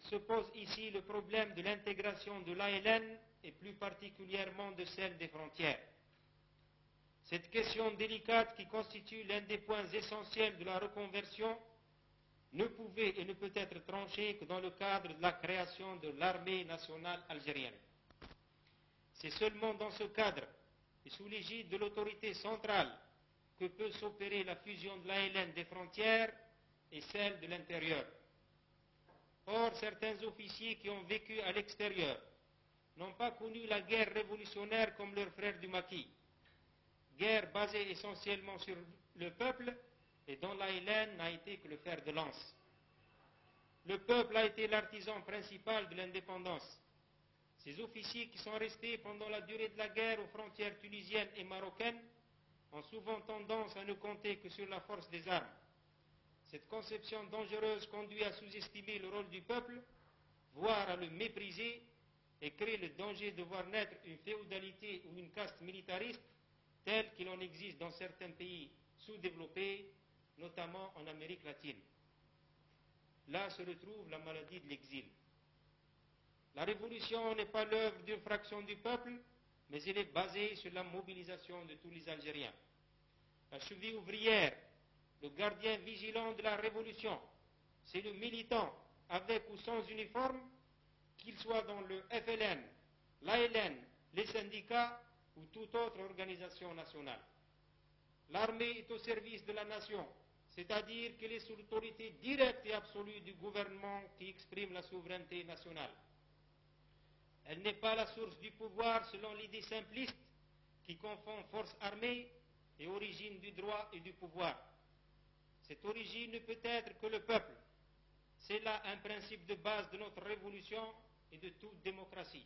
il se pose ici le problème de l'intégration de l'ALN et plus particulièrement de celle des frontières. Cette question délicate qui constitue l'un des points essentiels de la reconversion ne pouvait et ne peut être tranchée que dans le cadre de la création de l'armée nationale algérienne. C'est seulement dans ce cadre et sous l'égide de l'autorité centrale que peut s'opérer la fusion de l'ALN des frontières et celle de l'intérieur. Or, certains officiers qui ont vécu à l'extérieur n'ont pas connu la guerre révolutionnaire comme leurs frères du maquis, guerre basée essentiellement sur le peuple et dont l'ALN n'a été que le fer de lance. Le peuple a été l'artisan principal de l'indépendance. Ces officiers qui sont restés pendant la durée de la guerre aux frontières tunisiennes et marocaines ont souvent tendance à ne compter que sur la force des armes. Cette conception dangereuse conduit à sous-estimer le rôle du peuple, voire à le mépriser, et crée le danger de voir naître une féodalité ou une caste militariste telle qu'il en existe dans certains pays sous-développés, notamment en Amérique latine. Là se retrouve la maladie de l'exil. La révolution n'est pas l'œuvre d'une fraction du peuple, mais elle est basée sur la mobilisation de tous les Algériens. La cheville ouvrière, le gardien vigilant de la révolution, c'est le militant, avec ou sans uniforme, qu'il soit dans le FLN, l'ALN, les syndicats ou toute autre organisation nationale. L'armée est au service de la nation, c'est-à-dire qu'elle est sous l'autorité directe et absolue du gouvernement qui exprime la souveraineté nationale. Elle n'est pas la source du pouvoir selon l'idée simpliste qui confond force armée et origine du droit et du pouvoir. Cette origine ne peut être que le peuple. C'est là un principe de base de notre révolution et de toute démocratie.